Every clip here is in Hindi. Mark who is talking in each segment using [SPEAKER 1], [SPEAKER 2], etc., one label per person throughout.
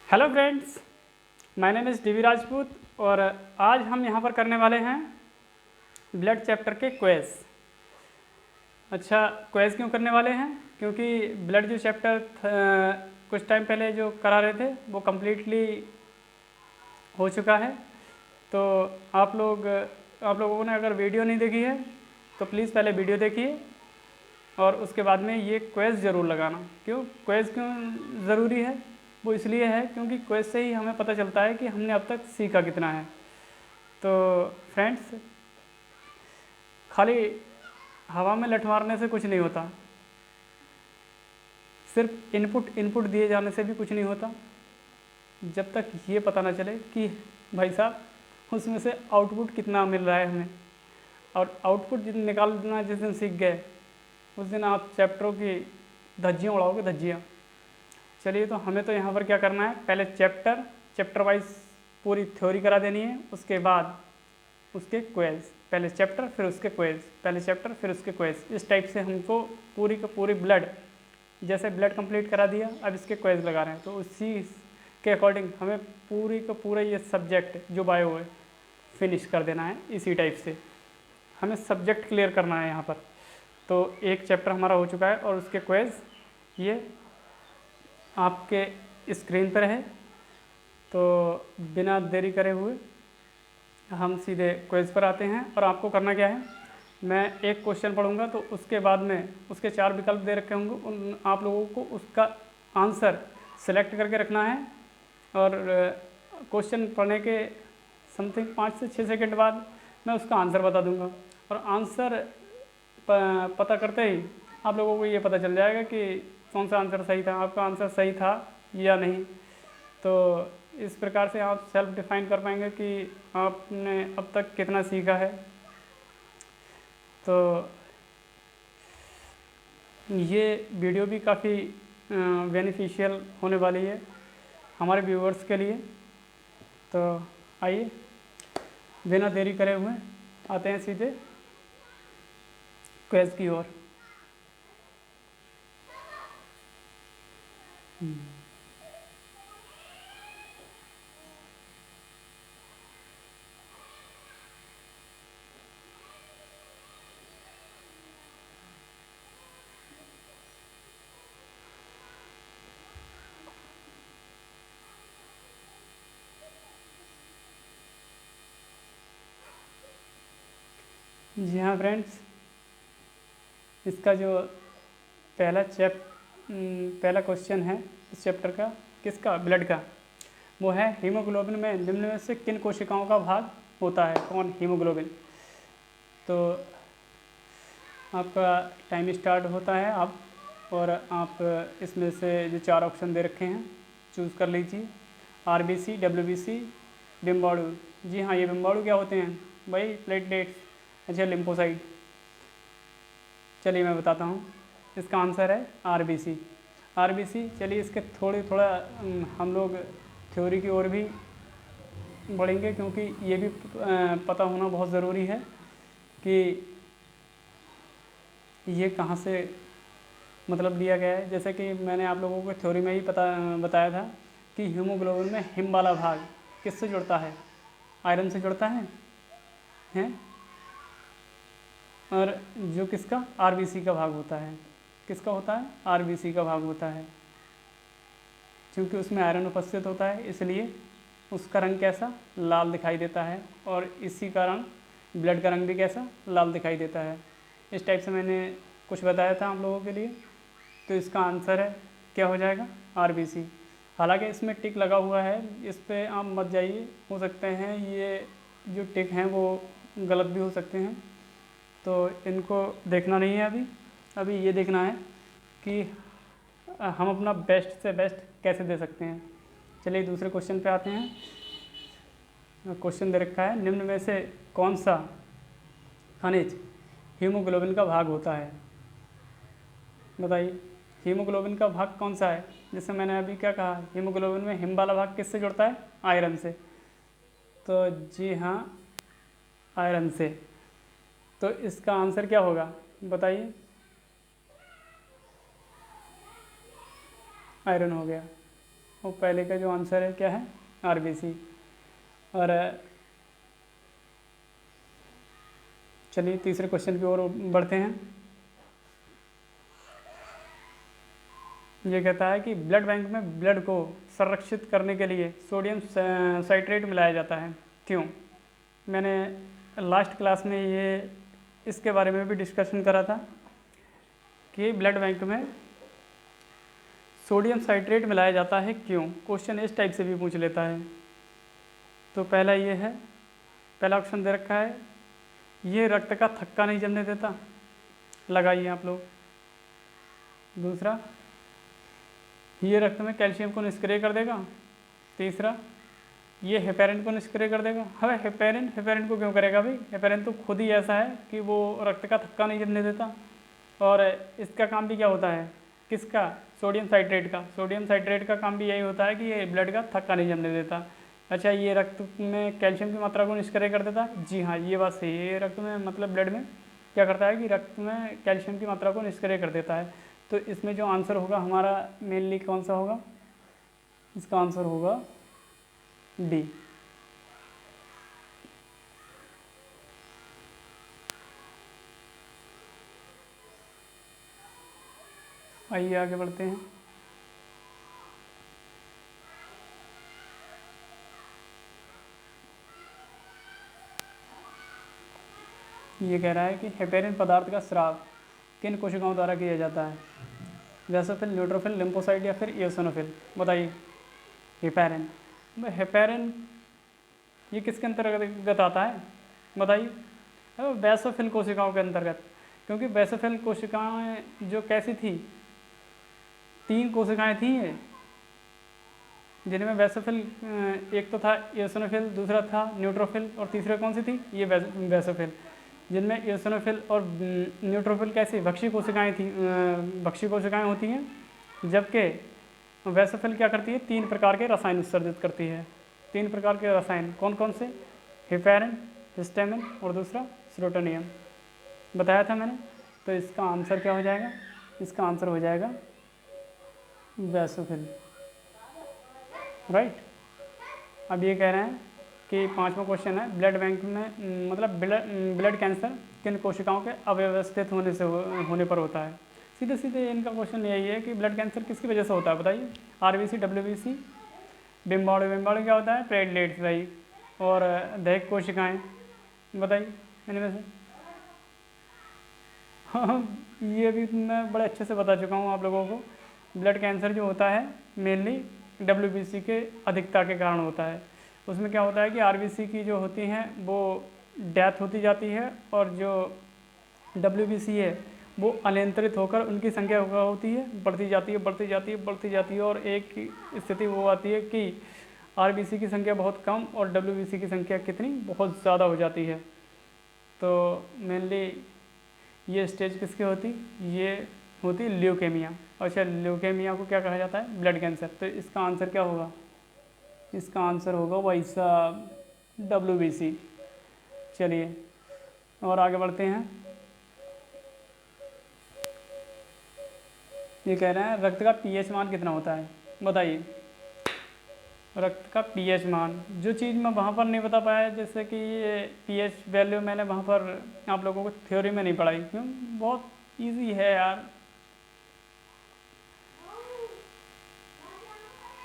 [SPEAKER 1] Hello friends, my name is DV. Rajput और आज हम यहाँ पर करने वाले हैं ब्लड चैप्टर के क्वेज। अच्छा, क्वेज क्यों करने वाले हैं? क्योंकि ब्लड जो चैप्टर कुछ टाइम पहले जो करा रहे थे वो कम्प्लीटली हो चुका है। तो आप लोगों ने अगर वीडियो नहीं देखी है तो प्लीज़ पहले वीडियो देखिए और उसके बाद में ये क्वेज ज़रूर लगाना। क्वेज क्यों ज़रूरी है? वो इसलिए है क्योंकि क्वेज से ही हमें पता चलता है कि हमने अब तक सीखा कितना है। तो फ्रेंड्स, खाली हवा में लठ मारने से कुछ नहीं होता, सिर्फ इनपुट दिए जाने से भी कुछ नहीं होता जब तक ये पता ना चले कि भाई साहब उसमें से आउटपुट कितना मिल रहा है हमें। और आउटपुट निकालना जिस दिन सीख गए उस दिन आप चैप्टरों की धज्जियाँ उड़ाओगे, धज्जियाँ। चलिए, तो हमें तो यहाँ पर क्या करना है, पहले चैप्टर वाइज पूरी थ्योरी करा देनी है, उसके बाद उसके क्वेज। पहले चैप्टर फिर उसके क्वेज, पहले चैप्टर फिर उसके क्वेज। इस टाइप से हमको पूरी का पूरी ब्लड, जैसे ब्लड कंप्लीट करा दिया, अब इसके क्वेज लगा रहे हैं, तो उसी के अकॉर्डिंग हमें पूरी का पूरा ये सब्जेक्ट जो बायो है फिनिश कर देना है। इसी टाइप से हमें सब्जेक्ट क्लियर करना है यहाँ पर। तो एक चैप्टर हमारा हो चुका है और उसके क्वेज ये आपके स्क्रीन पर है। तो बिना देरी करे हुए हम सीधे क्वेज पर आते हैं। और आपको करना क्या है, मैं एक क्वेश्चन पढ़ूंगा तो उसके बाद में उसके 4 विकल्प दे रखे होंगे, उन आप लोगों को उसका आंसर सेलेक्ट करके रखना है। और क्वेश्चन पढ़ने के समथिंग 5 से 6 सेकंड बाद मैं उसका आंसर बता दूंगा। और आंसर पता करते ही आप लोगों को ये पता चल जाएगा कि कौन सा आंसर सही था, आपका आंसर सही था या नहीं। तो इस प्रकार से आप सेल्फ डिफाइन कर पाएंगे कि आपने अब तक कितना सीखा है। तो ये वीडियो भी काफ़ी बेनिफिशियल होने वाली है हमारे व्यूअर्स के लिए। तो आइए, बिना देरी करे हुए आते हैं सीधे क्वेज की ओर। जी हाँ फ्रेंड्स, इसका जो पहला क्वेश्चन है इस चैप्टर का, किसका, ब्लड का, वो है हीमोग्लोबिन में निम्न में से किन कोशिकाओं का भाग होता है? कौन? हीमोग्लोबिन। तो आपका टाइम स्टार्ट होता है अब, और आप इसमें से जो 4 ऑप्शन दे रखे हैं चूज़ कर लीजिए। RBC, WBC, बिम्बाणु। जी हाँ, ये बिम्बाणु क्या होते हैं भाई? प्लेटलेट्स। अच्छा, लिम्फोसाइट। चलिए मैं बताता हूँ, इसका आंसर है आरबीसी। आरबीसी। चलिए इसके थोड़ा हम लोग थ्योरी की ओर भी बढ़ेंगे, क्योंकि ये भी पता होना बहुत ज़रूरी है कि ये कहाँ से मतलब लिया गया है। जैसे कि मैंने आप लोगों को थ्योरी में ही बताया था कि हीमोग्लोबिन में हिम वाला भाग किससे जुड़ता है? आयरन से जुड़ता है, हैं? और जो किसका, आरबीसी का भाग होता है। किसका होता है? आरबीसी का भाग होता है। क्योंकि उसमें आयरन उपस्थित होता है इसलिए उसका रंग कैसा, लाल दिखाई देता है। और इसी कारण ब्लड का रंग भी कैसा, लाल दिखाई देता है। इस टाइप से मैंने कुछ बताया था आप लोगों के लिए। तो इसका आंसर है, क्या हो जाएगा? आरबीसी। हालांकि इसमें टिक लगा हुआ है, इस पर आप मत जाइए, हो सकते हैं ये जो टिक हैं वो गलत भी हो सकते हैं, तो इनको देखना नहीं है अभी ये देखना है कि हम अपना बेस्ट से बेस्ट कैसे दे सकते हैं। चलिए दूसरे क्वेश्चन पे आते हैं। क्वेश्चन दे रखा है, निम्न में से कौन सा खनिज हीमोग्लोबिन का भाग होता है? बताइए, हीमोग्लोबिन का भाग कौन सा है? जैसे मैंने अभी क्या कहा, हीमोग्लोबिन में हिम वाला भाग किससे जुड़ता है? आयरन से। तो जी हाँ, आयरन से। तो इसका आंसर क्या होगा बताइए? आयरन हो गया। और पहले का जो आंसर है क्या है, आरबीसी। और चलिए तीसरे क्वेश्चन की ओर बढ़ते हैं। ये कहता है कि ब्लड बैंक में ब्लड को संरक्षित करने के लिए सोडियम साइट्रेट मिलाया जाता है, क्यों? मैंने लास्ट क्लास में ये इसके बारे में भी डिस्कशन करा था कि ब्लड बैंक में सोडियम साइट्रेट मिलाया जाता है क्यों। क्वेश्चन इस टाइप से भी पूछ लेता है। तो पहला ये है, पहला ऑप्शन दे रखा है, ये रक्त का थक्का नहीं जमने देता, लगाइए आप लोग। दूसरा, ये रक्त में कैल्शियम को निष्क्रिय कर देगा। तीसरा, ये हेपेरिन को निष्क्रिय कर देगा। हमें हेपेरिन को क्यों करेगा भाई? हेपेरिन तो खुद ही ऐसा है कि वो रक्त का थक्का नहीं जमने देता। और इसका काम भी क्या होता है, किसका? सोडियम साइट्रेट का। सोडियम साइट्रेट का काम भी यही होता है कि ये ब्लड का थक्का नहीं जमने देता। अच्छा, ये रक्त में कैल्शियम की मात्रा को निष्क्रिय कर देता। जी हाँ, ये बात सही है। ये रक्त में मतलब ब्लड में क्या करता है कि रक्त में कैल्शियम की मात्रा को निष्क्रिय कर देता है। तो इसमें जो आंसर होगा हमारा मेनली कौन सा होगा? इसका आंसर होगा डी। आइए आगे बढ़ते हैं। ये कह रहा है कि हेपेरिन पदार्थ का स्राव किन कोशिकाओं द्वारा किया जाता है? बेसोफिल, न्यूट्रोफिल, लिम्फोसाइट या फिर इओसिनोफिल? बताइए। हेपेरिन ये किसके अंतर्गत आता है? बताइए। बेसोफिल कोशिकाओं के अंतर्गत, क्योंकि बेसोफिल कोशिकाएं जो कैसी थी, 3 कोशिकाएं थी ये, जिनमें बेसोफिल एक तो था इओसिनोफिल, दूसरा था न्यूट्रोफिल और तीसरा कौन सी थी? ये बेसोफिल। जिनमें इओसिनोफिल और न्यूट्रोफिल कैसी भक्षी कोशिकाएं थी, भक्षी कोशिकाएं होती हैं, जबकि बेसोफिल क्या करती है? 3 प्रकार के रसायन उत्सर्जित करती है। 3 प्रकार के रसायन कौन कौन से? हेपेरिन, हिस्टामिन और दूसरा सेरोटोनियम, बताया था मैंने। तो इसका आंसर क्या हो जाएगा? इसका आंसर हो जाएगा बेसोफिल, राइट। अब ये कह रहे हैं कि 5वां क्वेश्चन है, ब्लड बैंक में मतलब ब्लड कैंसर किन कोशिकाओं के अव्यवस्थित होने पर होता है? सीधे सीधे इनका क्वेश्चन यही है कि ब्लड कैंसर किसकी वजह से होता है? बताइए। आरबीसी, डब्ल्यूबीसी, बिम्बाणु क्या होता है? प्लेटलेट्स भाई। और दैहिक कोशिकाएं, बताइए इनमें से। हाँ, ये भी मैं बड़े अच्छे से बता चुका हूँ आप लोगों को। ब्लड कैंसर जो होता है मेनली डब्ल्यूबीसी के अधिकता के कारण होता है। उसमें क्या होता है कि आरबीसी की जो होती हैं वो डेथ होती जाती है, और जो डब्ल्यूबीसी है वो अनियंत्रित होकर उनकी संख्या होती है, बढ़ती जाती है, और एक स्थिति वो आती है कि आरबीसी की संख्या बहुत कम और डब्ल्यूबीसी की संख्या कितनी? बहुत ज़्यादा हो जाती है। तो मेनली ये स्टेज किसकी होती? ये होती ल्यूकेमिया। अच्छा, ल्यूकेमिया को क्या कहा जाता है? Blood cancer. तो इसका आंसर क्या होगा? इसका आंसर होगा भाई साहब डब्ल्यूबीसी। चलिए और आगे बढ़ते हैं। ये कह रहे हैं रक्त का पीएच मान कितना होता है? बताइए। रक्त का पीएच मान, जो चीज़ मैं वहाँ पर नहीं बता पाया, जैसे कि ये पीएच वैल्यू मैंने वहाँ पर आप लोगों को थ्योरी में नहीं पढ़ाई, क्यों? बहुत इजी है यार।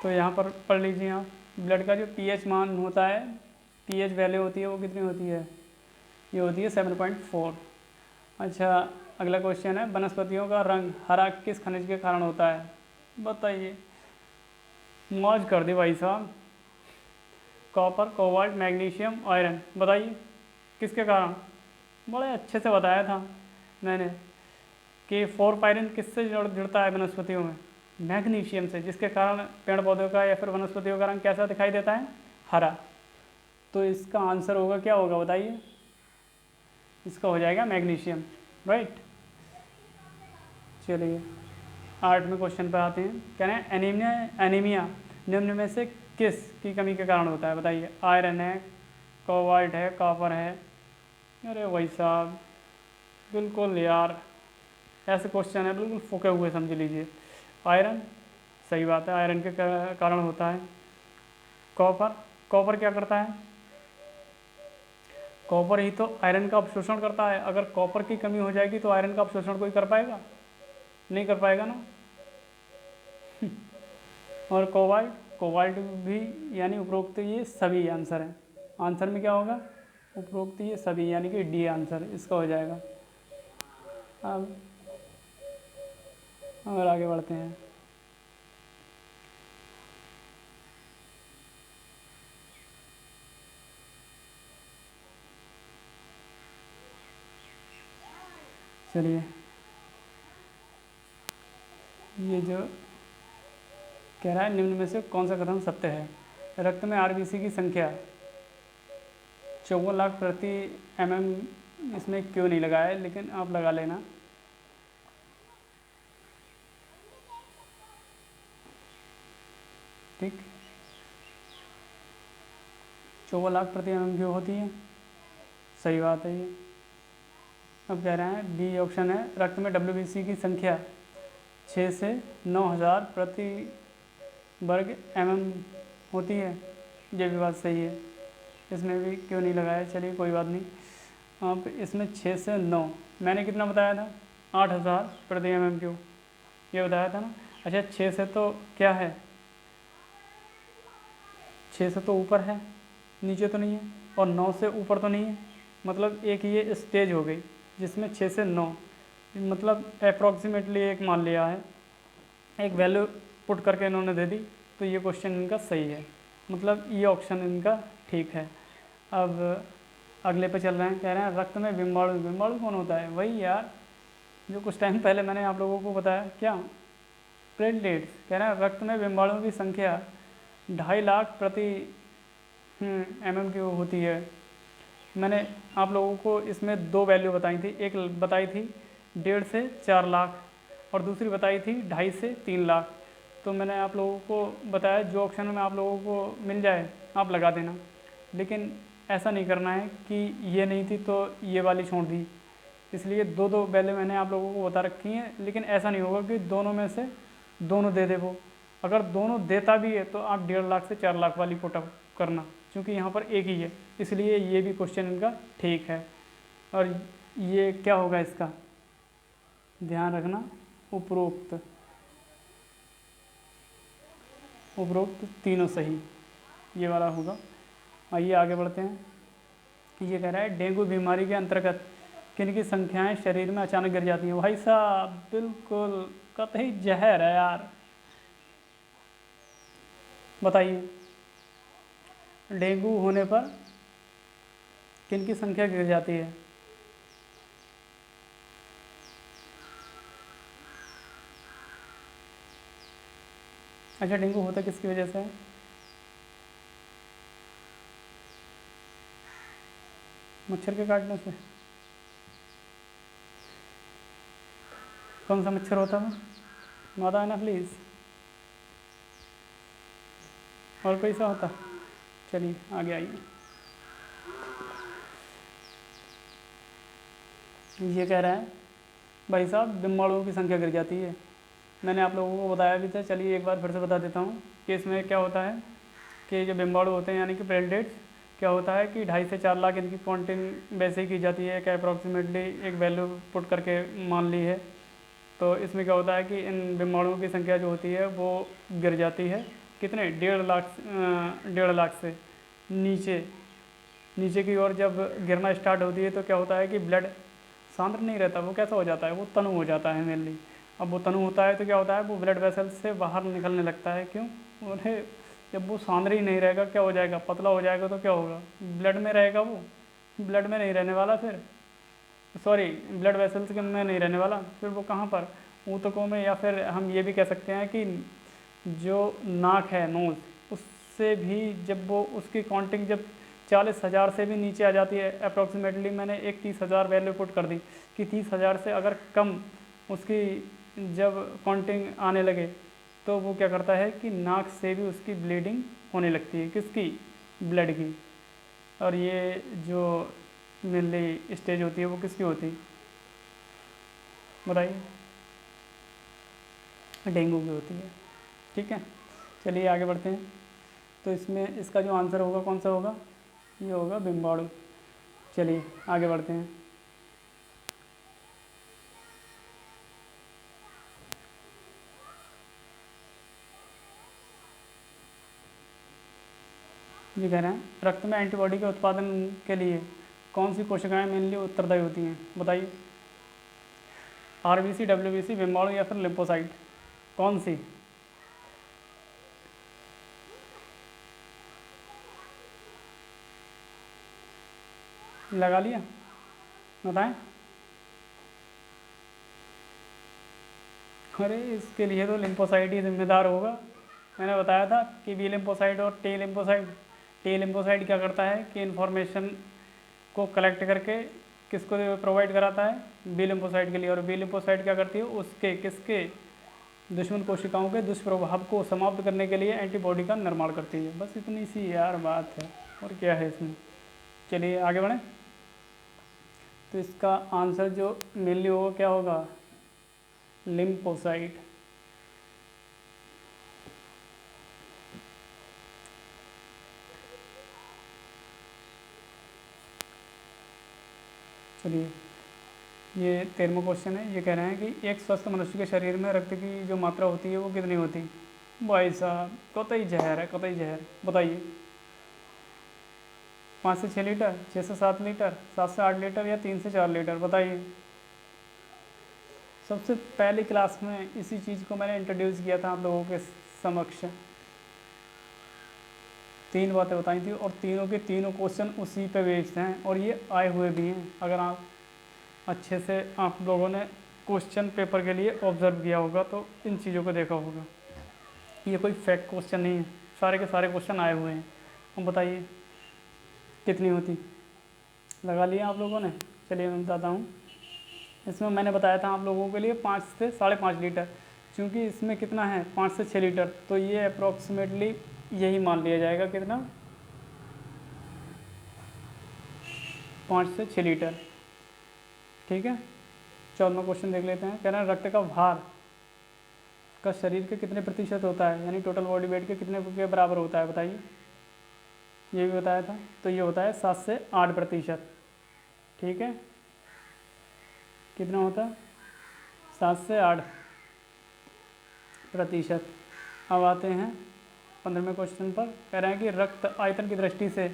[SPEAKER 1] तो यहाँ पर पढ़ लीजिए आप। ब्लड का जो पीएच मान होता है, पीएच वैल्यू होती है, वो कितनी होती है? ये होती है 7.4। अच्छा, अगला क्वेश्चन है, वनस्पतियों का रंग हरा किस खनिज के कारण होता है? बताइए। मौज कर दे भाई साहब। कॉपर, कोबाल्ट, मैग्नीशियम, आयरन, बताइए किसके कारण? बड़े अच्छे से बताया था मैंने कि फोरपायरिन किससे जुड़ता है वनस्पतियों में? मैग्नीशियम से, जिसके कारण पेड़ पौधों का या फिर वनस्पतियों का रंग कैसा दिखाई देता है? हरा। तो इसका आंसर होगा क्या होगा? बताइए। इसका हो जाएगा मैग्नीशियम, राइट। चलिए 8वें क्वेश्चन पर आते हैं। कह रहे हैं एनीमिया निम्न में से किस की कमी के कारण होता है? बताइए। आयरन है, कोबाल्ट है, कॉपर है। अरे भाई साहब बिल्कुल यार, ऐसे क्वेश्चन है बिल्कुल फूके हुए, समझ लीजिए। आयरन, सही बात है, आयरन के कारण होता है। कॉपर, कॉपर क्या करता है? कॉपर ही तो आयरन का अवशोषण करता है। अगर कॉपर की कमी हो जाएगी तो आयरन का अवशोषण कोई कर पाएगा? नहीं कर पाएगा ना। और कोबाल्ट, कोबाल्ट भी, यानी उपरोक्त ये सभी आंसर है। आंसर में क्या होगा? उपरोक्त ये सभी, यानी कि डी आंसर इसका हो जाएगा। अब अगर आगे बढ़ते हैं, चलिए ये जो कह रहा है निम्न में से कौन सा कथन सत्य है? रक्त में आरबीसी की संख्या 54 लाख प्रति एमएम, इसमें क्यों नहीं लगाया है, लेकिन आप लगा लेना। ठीक, 54 लाख प्रति एमएम क्यों होती है? सही बात है ये। अब कह रहे हैं बी ऑप्शन है, रक्त में डब्ल्यूबीसी की संख्या 6 से 9,000 प्रति वर्ग एमएम होती है। ये भी बात सही है, इसमें भी क्यों नहीं लगाया। चलिए कोई बात नहीं। अब इसमें 6 से 9, मैंने कितना बताया था? 8,000 प्रति एमएम क्यू, ये बताया था ना। अच्छा 6 से तो क्या है, 6 से तो ऊपर है, नीचे तो नहीं है, और 9 से ऊपर तो नहीं है। मतलब एक ये स्टेज हो गई जिसमें 6 से 9, मतलब अप्रॉक्सीमेटली एक मान लिया है, एक वैल्यू पुट करके इन्होंने दे दी, तो ये क्वेश्चन इनका सही है। मतलब ये ऑप्शन इनका ठीक है। अब अगले पे चल रहे हैं, कह रहे हैं रक्त में बिम्बाणु, बिम्बाणु कौन होता है? वही यार जो कुछ टाइम पहले मैंने आप लोगों को बताया, क्या? प्लेटलेट्स। कह रहे हैं रक्त में बिम्बाणुओं की संख्या 2.5 लाख प्रति एमएम की होती है। मैंने आप लोगों को इसमें 2 वैल्यू बताई थी, एक बताई थी 1.5 से 4 लाख और दूसरी बताई थी 2.5 से 3 लाख। तो मैंने आप लोगों को बताया जो ऑप्शन में आप लोगों को मिल जाए आप लगा देना, लेकिन ऐसा नहीं करना है कि ये नहीं थी तो ये वाली छोड़ दी। इसलिए 2 वैल्यू मैंने आप लोगों को बता रखी हैं, लेकिन ऐसा नहीं होगा कि दोनों में से दोनों दे दे वो। अगर दोनों देता भी है तो आप 1.5 लाख से 4 लाख वाली पुटअप करना, क्योंकि यहाँ पर एक ही है, इसलिए ये भी क्वेश्चन इनका ठीक है। और ये क्या होगा इसका ध्यान रखना, उपरोक्त, उपरोक्त तीनों सही, ये वाला होगा। आइए आगे बढ़ते हैं। ये कह रहा है डेंगू बीमारी के अंतर्गत किन की संख्याएं शरीर में अचानक गिर जाती हैं? भाई साहब बिल्कुल कतई जहर है यार। बताइए डेंगू होने पर किन की संख्या गिर जाती है? अच्छा डेंगू होता किसकी वजह से है? मच्छर के काटने से। कौन सा मच्छर होता है? बता ना प्लीज़। और कोई सा होता? चलिए आगे आइए। ये कह रहा है भाई साहब बिम्बाणुओं की संख्या गिर जाती है। मैंने आप लोगों को बताया भी था, चलिए एक बार फिर से बता देता हूँ कि इसमें क्या होता है कि जो बिम्बाणु होते हैं यानी कि प्लेटलेट्स, क्या होता है कि 2.5 से 4 लाख इनकी काउंटिंग वैसे ही की जाती है कि अप्रॉक्सीमेटली एक वैल्यू पुट करके मान ली है। तो इसमें क्या होता है कि इन बिम्बाणुओं की संख्या जो होती है वो गिर जाती है। कितने? 1.5 लाख से नीचे की ओर जब गिरना स्टार्ट होती है तो क्या होता है कि ब्लड सांद्र नहीं रहता, वो कैसा हो जाता है, वो तनु हो जाता है मेनली। अब वो तनु होता है तो क्या होता है, वो ब्लड वेसल से बाहर निकलने लगता है। क्यों? उन्हें जब वो सांद्र ही नहीं रहेगा क्या हो जाएगा, पतला हो जाएगा, तो क्या होगा, ब्लड में रहेगा, वो ब्लड में नहीं रहने वाला, फिर सॉरी ब्लड वेसल्स में नहीं रहने वाला, फिर वो कहाँ पर, ऊतकों में, या फिर हम ये भी कह सकते हैं कि जो नाक है, नोज़, उससे भी जब वो उसकी काउंटिंग जब 40,000 से भी नीचे आ जाती है, अप्रॉक्सीमेटली मैंने एक 30,000 वैल्यू पुट कर दी कि 30,000 से अगर कम उसकी जब काउंटिंग आने लगे तो वो क्या करता है कि नाक से भी उसकी ब्लीडिंग होने लगती है, किसकी, ब्लड की। और ये जो मेनली स्टेज होती है वो किसकी होती है बताइए? डेंगू की होती है। ठीक है, चलिए आगे बढ़ते हैं। तो इसमें इसका जो आंसर होगा कौन सा होगा, ये होगा बिम्बाणु। चलिए आगे बढ़ते हैं। ये कह रहे हैं रक्त में एंटीबॉडी के उत्पादन के लिए कौन सी कोशिकाएं मेनली उत्तरदायी होती हैं, बताइए। आरबीसी, डब्ल्यूबीसी, बिम्बाणु या फिर लिम्फोसाइट, कौन सी? लगा लिया, बताएं। अरे इसके लिए तो लिम्फोसाइट ही जिम्मेदार होगा। मैंने बताया था कि बी लिम्फोसाइट और टी लिम्फोसाइट। टी लिम्फोसाइट क्या करता है कि इन्फॉर्मेशन को कलेक्ट करके किसको प्रोवाइड कराता है, बी लिम्फोसाइट के लिए। और बी लिम्फोसाइट क्या करती है, उसके किसके दुश्मन कोशिकाओं के दुष्प्रभाव को समाप्त करने के लिए एंटीबॉडी का निर्माण करती है। बस इतनी सी यार बात है, और क्या है इसमें। चलिए आगे बढ़ें। तो इसका आंसर जो मेनली होगा क्या होगा, लिम्फोसाइट। चलिए ये 13वां क्वेश्चन है। ये कह रहे हैं कि एक स्वस्थ मनुष्य के शरीर में रक्त की जो मात्रा होती है वो कितनी होती है। भाई साहब कतई जहर है, कतई जहर। बताइए, 5 से 6 लीटर, 6 से 7 लीटर, 7 से 8 लीटर या 3 से 4 लीटर, बताइए। सबसे पहली क्लास में इसी चीज़ को मैंने इंट्रोड्यूस किया था आप लोगों के समक्ष। 3 बातें बताई थी और तीनों के तीनों क्वेश्चन उसी पे बेस्ड हैं, और ये आए हुए भी हैं। अगर आप अच्छे से आप लोगों ने क्वेश्चन पेपर के लिए ऑब्ज़र्व किया होगा तो इन चीज़ों को देखा होगा। ये कोई फैक्ट क्वेश्चन नहीं है, सारे के सारे क्वेश्चन आए हुए हैं। अब बताइए कितनी होती, लगा लिया आप लोगों ने। चलिए मैं बताता हूँ। इसमें मैंने बताया था आप लोगों के लिए 5 से 5.5 लीटर, क्योंकि इसमें कितना है 5 से 6 लीटर, तो ये अप्रॉक्सीमेटली यही मान लिया जाएगा, कितना 5 से 6 लीटर। ठीक है, 14वां क्वेश्चन देख लेते हैं। कह रहे हैं रक्त का भार का शरीर के कितने प्रतिशत होता है, यानी टोटल बॉडी वेट के कितने के बराबर होता है, बताइए। ये भी बताया था, तो ये होता है 7 से 8%। ठीक है, कितना होता है 7 से 8%। अब आते हैं 15वें क्वेश्चन पर। कह रहे हैं कि रक्त आयतन की दृष्टि से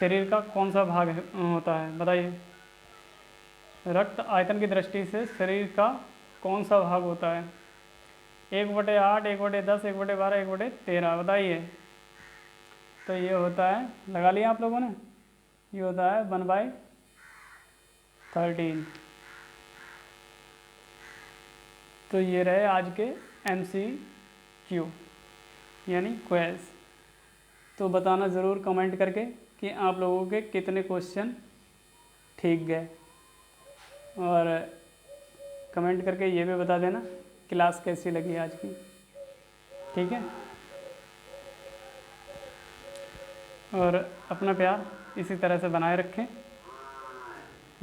[SPEAKER 1] शरीर का कौन सा भाग होता है, बताइए। रक्त आयतन की दृष्टि से शरीर का कौन सा भाग होता है। 1/8, 1/10, 1/12, 1/13, बताइए। तो ये होता है, लगा लिया आप लोगों ने, ये होता है 1/13। तो ये रहे आज के MCQ यानी क्वेज। तो बताना ज़रूर कमेंट करके कि आप लोगों के कितने क्वेश्चन ठीक गए, और कमेंट करके ये भी बता देना क्लास कैसी लगी आज की। ठीक है, और अपना प्यार इसी तरह से बनाए रखें।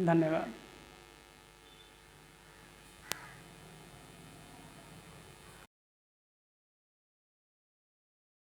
[SPEAKER 1] धन्यवाद।